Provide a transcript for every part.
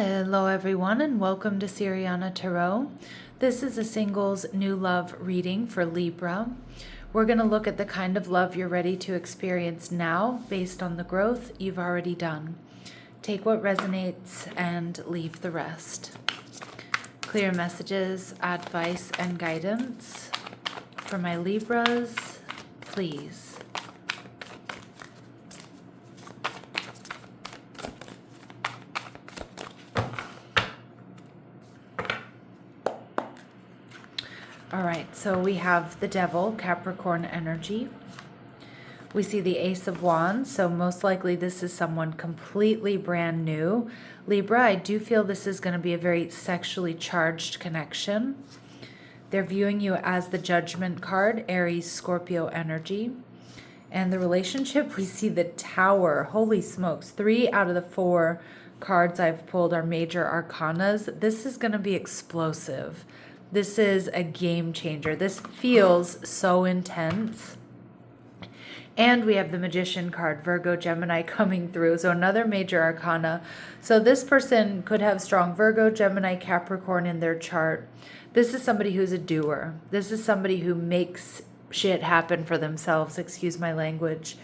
Hello everyone and welcome to Siriana Tarot. This is a singles new love reading for Libra. We're going to look at the kind of love you're ready to experience now based on the growth you've already done. Take what resonates and leave the rest. Clear messages, advice, and guidance for my Libras, please. All right, so we have the Devil, Capricorn energy. We see the Ace of Wands, so most likely this is someone completely brand new. Libra, I do feel this is going to be a very sexually charged connection. They're viewing you as the Judgment card, Aries, Scorpio energy. And the relationship, we see the Tower. Holy smokes, 3 out of the 4 cards I've pulled are major arcanas. This is going to be explosive. This is a game changer. This feels so intense. And we have the Magician card, Virgo, Gemini coming through. So another major arcana. So this person could have strong Virgo, Gemini, Capricorn in their chart. This is somebody who's a doer. This is somebody who makes shit happen for themselves. Excuse my language.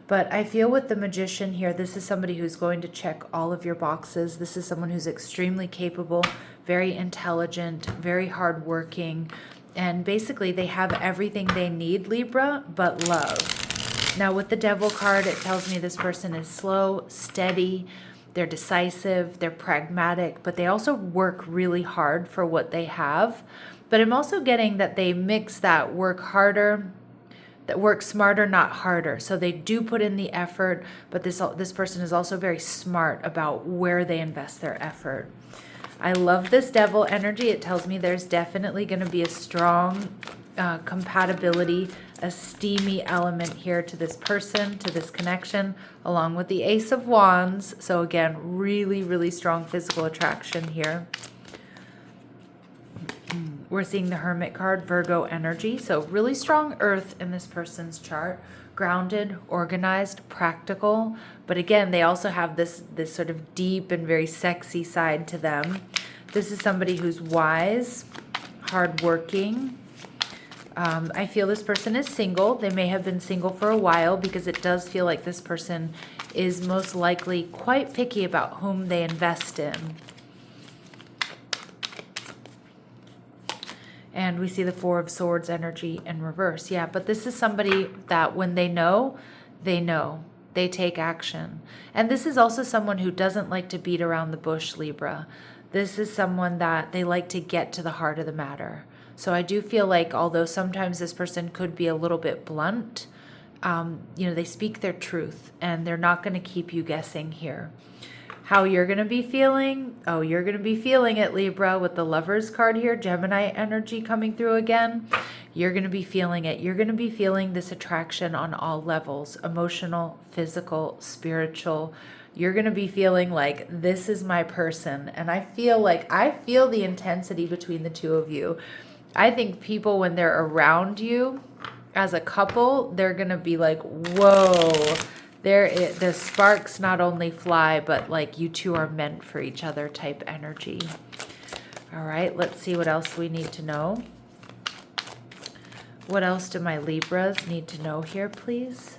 But I feel with the Magician here, this is somebody who's going to check all of your boxes. This is someone who's extremely capable, very intelligent, very hardworking, and basically they have everything they need, Libra, but love. Now with the Devil card, it tells me this person is slow, steady, they're decisive, they're pragmatic, but they also work really hard for what they have. But I'm also getting that they mix that work harder, that work smarter, not harder. So they do put in the effort, but this person is also very smart about where they invest their effort. I love this Devil energy. It tells me there's definitely going to be a strong compatibility, a steamy element here to this person, to this connection, along with the Ace of Wands. So again, really, really strong physical attraction here. We're seeing the Hermit card, Virgo energy. So really strong earth in this person's chart. Grounded, organized, practical. But again, they also have this sort of deep and very sexy side to them. This is somebody who's wise, hardworking. I feel this person is single. They may have been single for a while because it does feel like this person is most likely quite picky about whom they invest in. And we see the Four of Swords energy in reverse. Yeah, but this is somebody that when they know, they know. They take action. And this is also someone who doesn't like to beat around the bush, Libra. This is someone that they like to get to the heart of the matter. So I do feel like although sometimes this person could be a little bit blunt, they speak their truth and they're not going to keep you guessing here. How you're going to be feeling? Oh, you're going to be feeling it, Libra, with the Lovers card here, Gemini energy coming through again. You're going to be feeling it. You're going to be feeling this attraction on all levels, emotional, physical, spiritual. You're going to be feeling like this is my person. And I feel the intensity between the two of you. I think people, when they're around you as a couple, they're going to be like, whoa. The sparks not only fly, but like you two are meant for each other type energy. All right, let's see what else we need to know. What else do my Libras need to know here, please?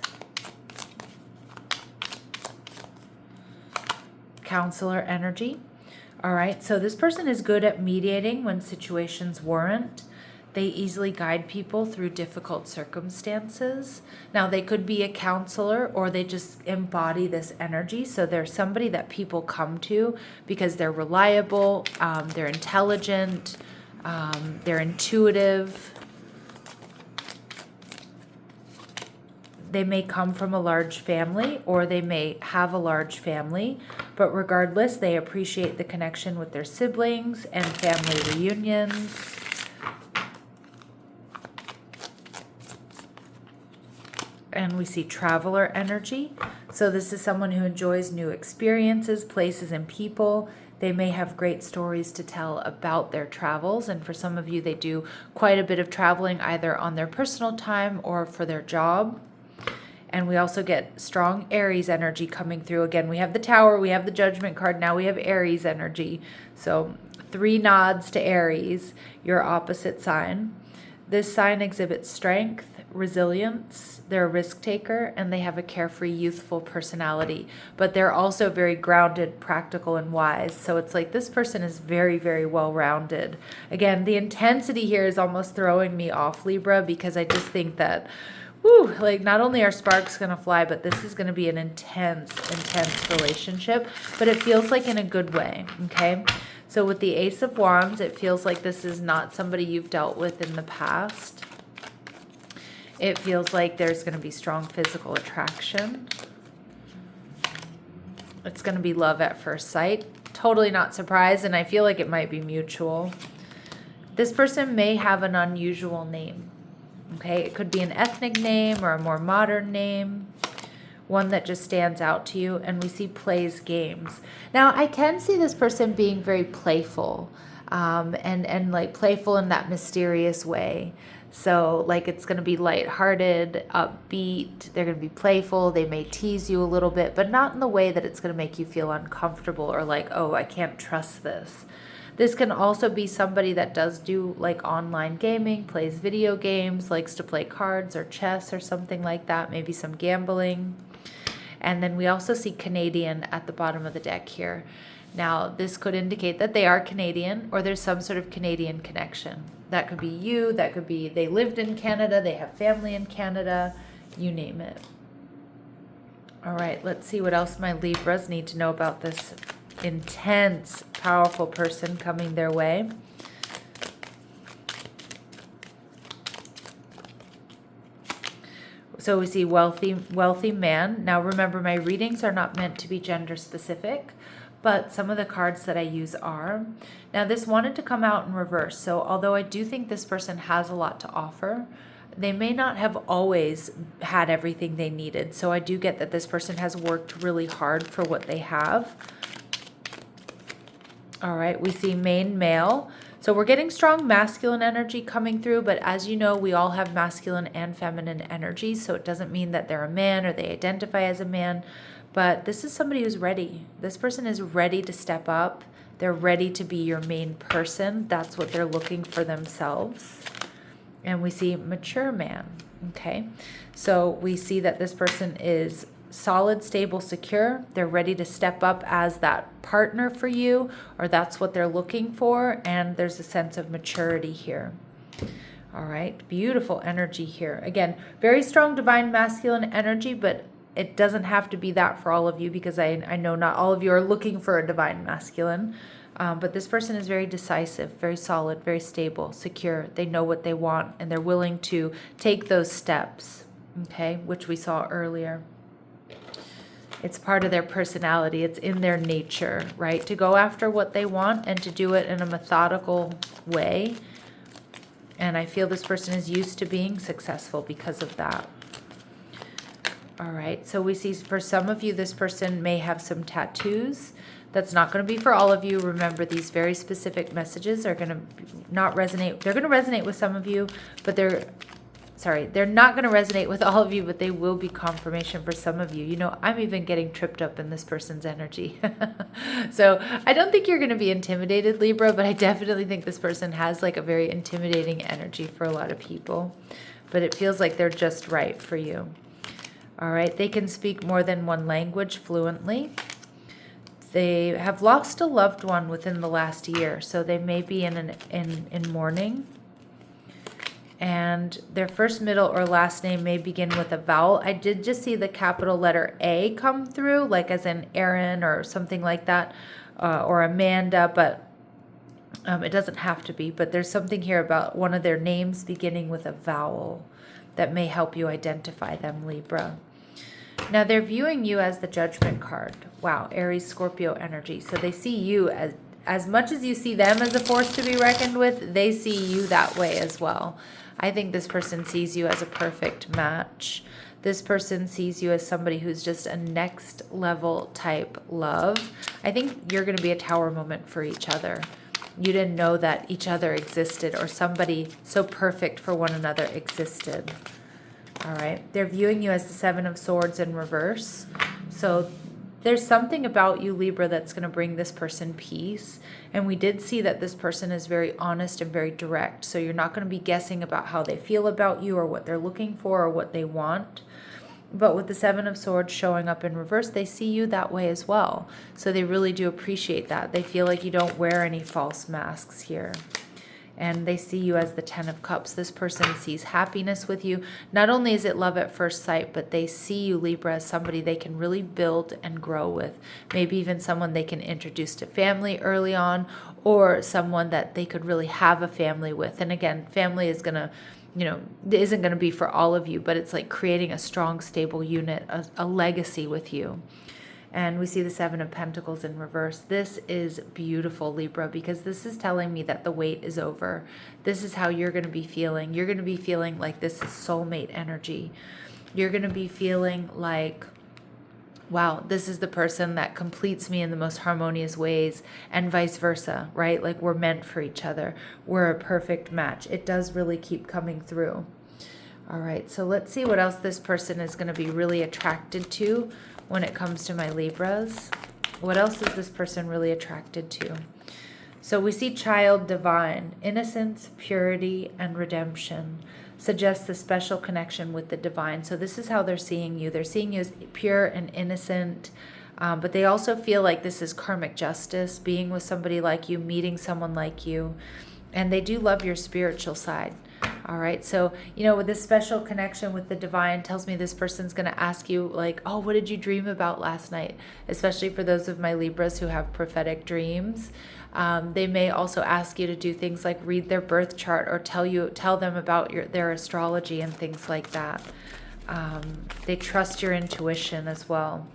Counselor energy. All right, so this person is good at mediating when situations warrant. They easily guide people through difficult circumstances. Now, they could be a counselor or they just embody this energy. So they're somebody that people come to because they're reliable, they're intelligent, they're intuitive. They may come from a large family or they may have a large family, but regardless, they appreciate the connection with their siblings and family reunions. And we see traveler energy. So this is someone who enjoys new experiences, places, and people. They may have great stories to tell about their travels. And for some of you, they do quite a bit of traveling either on their personal time or for their job. And we also get strong Aries energy coming through. Again, we have the Tower, we have the Judgment card, now we have Aries energy. So 3 nods to Aries, your opposite sign. This sign exhibits strength, resilience, they're a risk taker, and they have a carefree, youthful personality. But they're also very grounded, practical, and wise. So it's like this person is very, very well-rounded. Again, the intensity here is almost throwing me off, Libra, because I just think that, whew, like not only are sparks going to fly, but this is going to be an intense, intense relationship. But it feels like in a good way, okay? So with the Ace of Wands, it feels like this is not somebody you've dealt with in the past. It feels like there's going to be strong physical attraction. It's going to be love at first sight. Totally not surprised, and I feel like it might be mutual. This person may have an unusual name. Okay, it could be an ethnic name or a more modern name. One that just stands out to you, and we see plays games. Now, I can see this person being very playful, and like playful in that mysterious way. So like it's going to be lighthearted, upbeat. They're going to be playful. They may tease you a little bit, but not in the way that it's going to make you feel uncomfortable or like, oh, I can't trust this. This can also be somebody that does do like online gaming, plays video games, likes to play cards or chess or something like that, maybe some gambling. And then we also see Canadian at the bottom of the deck here. Now, this could indicate that they are Canadian or there's some sort of Canadian connection. That could be you, that could be they lived in Canada, they have family in Canada, you name it. All right, let's see what else my Libras need to know about this intense, powerful person coming their way. So we see wealthy man. Now remember, my readings are not meant to be gender specific, but some of the cards that I use are. Now this wanted to come out in reverse. So although I do think this person has a lot to offer, they may not have always had everything they needed. So I do get that this person has worked really hard for what they have. All right, we see main male. So we're getting strong masculine energy coming through, but as you know, we all have masculine and feminine energy, so it doesn't mean that they're a man or they identify as a man, but this is somebody who's ready. This person is ready to step up. They're ready to be your main person. That's what they're looking for themselves. And we see mature man, okay? So we see that this person is solid, stable, secure. They're ready to step up as that partner for you, or that's what they're looking for, and there's a sense of maturity here. All right, beautiful energy here. Again, very strong divine masculine energy, but it doesn't have to be that for all of you, because I know not all of you are looking for a divine masculine, but this person is very decisive, very solid, very stable, secure. They know what they want, and they're willing to take those steps, okay, which we saw earlier. It's part of their personality. It's in their nature, right? To go after what they want and to do it in a methodical way. And I feel this person is used to being successful because of that. All right. So we see for some of you, this person may have some tattoos. That's not going to be for all of you. Remember, these very specific messages are going to not resonate. They're going to resonate with some of you, but they're not going to resonate with all of you, but they will be confirmation for some of you. You know, I'm even getting tripped up in this person's energy. So I don't think you're going to be intimidated, Libra, but I definitely think this person has like a very intimidating energy for a lot of people. But it feels like they're just right for you. All right. They can speak more than one language fluently. They have lost a loved one within the last year, so they may be in mourning. And their first, middle, or last name may begin with a vowel. I did just see the capital letter A come through, like as in Aaron or something like that, or Amanda, but it doesn't have to be. But there's something here about one of their names beginning with a vowel that may help you identify them, Libra. Now, they're viewing you as the Judgment card. Wow, Aries, Scorpio energy. So they see you as much as you see them as a force to be reckoned with, they see you that way as well. I think this person sees you as a perfect match. This person sees you as somebody who's just a next level type love. I think you're going to be a tower moment for each other. You didn't know that each other existed, or somebody so perfect for one another existed. All right. They're viewing you as the Seven of Swords in reverse. So there's something about you, Libra, that's going to bring this person peace. And we did see that this person is very honest and very direct. So you're not going to be guessing about how they feel about you or what they're looking for or what they want. But with the Seven of Swords showing up in reverse, they see you that way as well. So they really do appreciate that. They feel like you don't wear any false masks here. And they see you as the Ten of Cups. This person sees happiness with you. Not only is it love at first sight, but they see you, Libra, as somebody they can really build and grow with. Maybe even someone they can introduce to family early on, or someone that they could really have a family with. And again, family is going to, isn't going to be for all of you, but it's like creating a strong, stable unit, a legacy with you. And we see the Seven of Pentacles in reverse. This is beautiful, Libra, because this is telling me that the wait is over. This is how you're going to be feeling. You're going to be feeling like this is soulmate energy. You're going to be feeling like, wow, this is the person that completes me in the most harmonious ways, and vice versa, right? Like we're meant for each other. We're a perfect match. It does really keep coming through. All right, so let's see what else this person is going to be really attracted to when it comes to my Libras. What else is this person really attracted to? So we see child divine, innocence, purity, and redemption suggests a special connection with the divine. So this is how they're seeing you. They're seeing you as pure and innocent, but they also feel like this is karmic justice, being with somebody like you, meeting someone like you, and they do love your spiritual side. All right, so, with this special connection with the divine tells me this person's going to ask you like, oh, what did you dream about last night? Especially for those of my Libras who have prophetic dreams. They may also ask you to do things like read their birth chart or tell them about their astrology and things like that. They trust your intuition as well.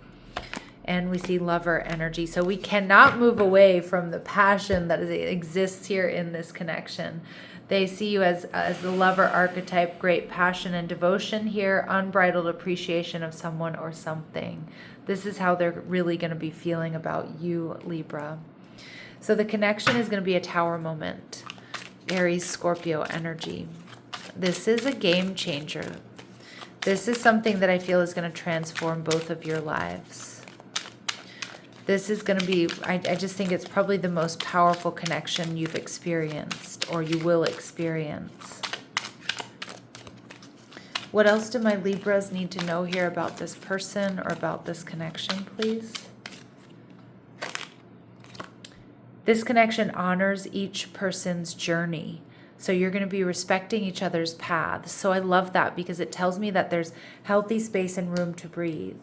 And we see lover energy. So we cannot move away from the passion that exists here in this connection. They see you as the lover archetype, great passion and devotion here, unbridled appreciation of someone or something. This is how they're really going to be feeling about you, Libra. So the connection is going to be a tower moment. Aries, Scorpio energy. This is a game changer. This is something that I feel is going to transform both of your lives. This is going to be, I just think it's probably the most powerful connection you've experienced or you will experience. What else do my Libras need to know here about this person or about this connection, please? This connection honors each person's journey. So you're going to be respecting each other's paths. So I love that because it tells me that there's healthy space and room to breathe.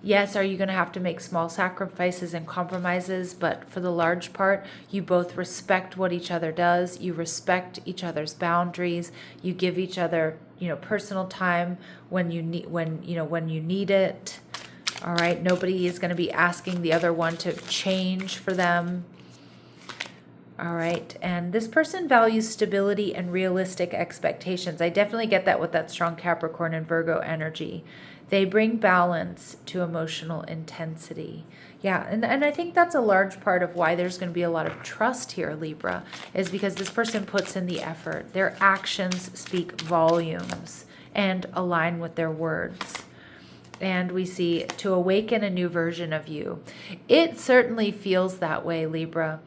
Yes, are you going to have to make small sacrifices and compromises, but for the large part, you both respect what each other does. You respect each other's boundaries. You give each other, personal time when you need it. All right, nobody is going to be asking the other one to change for them. All right, and this person values stability and realistic expectations. I definitely get that with that strong Capricorn and Virgo energy. They bring balance to emotional intensity. Yeah, and I think that's a large part of why there's going to be a lot of trust here, Libra, is because this person puts in the effort. Their actions speak volumes and align with their words. And we see to awaken a new version of you. It certainly feels that way, Libra.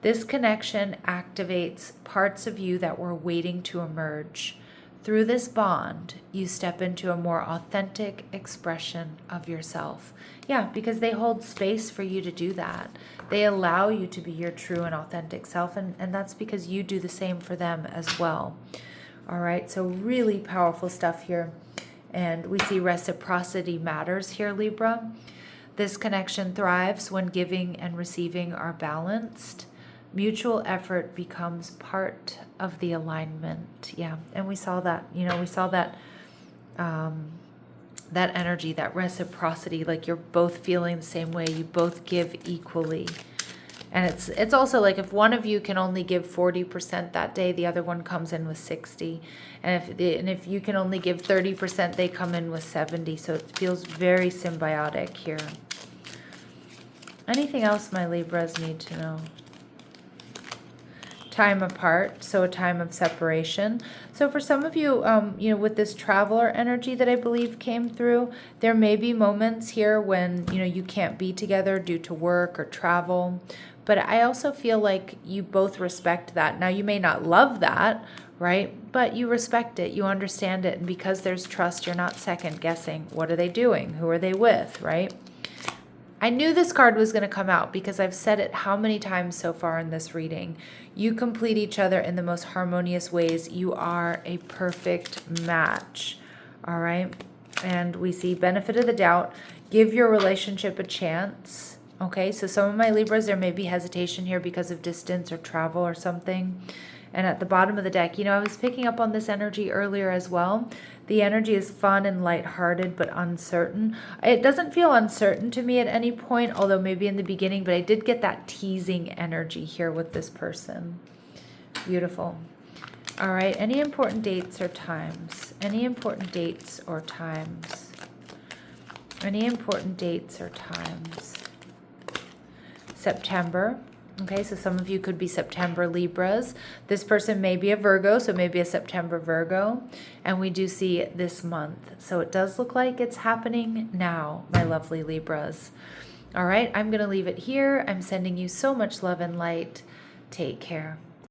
This connection activates parts of you that were waiting to emerge. Through this bond, you step into a more authentic expression of yourself. Yeah, because they hold space for you to do that. They allow you to be your true and authentic self, and that's because you do the same for them as well. All right, so really powerful stuff here. And we see reciprocity matters here, Libra. This connection thrives when giving and receiving are balanced. Mutual effort becomes part of the alignment. Yeah, and we saw that, that energy, that reciprocity, like you're both feeling the same way, you both give equally. And it's also like if one of you can only give 40% that day, the other one comes in with 60. And if you can only give 30%, they come in with 70. So it feels very symbiotic here. Anything else my Libras need to know? time apart, so a time of separation. So for some of you, with this traveler energy that I believe came through, there may be moments here when, you can't be together due to work or travel. But I also feel like you both respect that. Now, you may not love that, right? But you respect it, you understand it. And because there's trust, you're not second guessing. What are they doing? Who are they with, right? I knew this card was going to come out because I've said it how many times so far in this reading. You complete each other in the most harmonious ways. You are a perfect match. All right. And we see benefit of the doubt. Give your relationship a chance. Okay. So some of my Libras, there may be hesitation here because of distance or travel or something. And at the bottom of the deck, I was picking up on this energy earlier as well. The energy is fun and lighthearted, but uncertain. It doesn't feel uncertain to me at any point, although maybe in the beginning, but I did get that teasing energy here with this person. Beautiful. All right, any important dates or times? Any important dates or times? Any important dates or times? September. Okay, so some of you could be September Libras. This person may be a Virgo, so maybe a September Virgo. And we do see this month. So it does look like it's happening now, my lovely Libras. All right, I'm going to leave it here. I'm sending you so much love and light. Take care.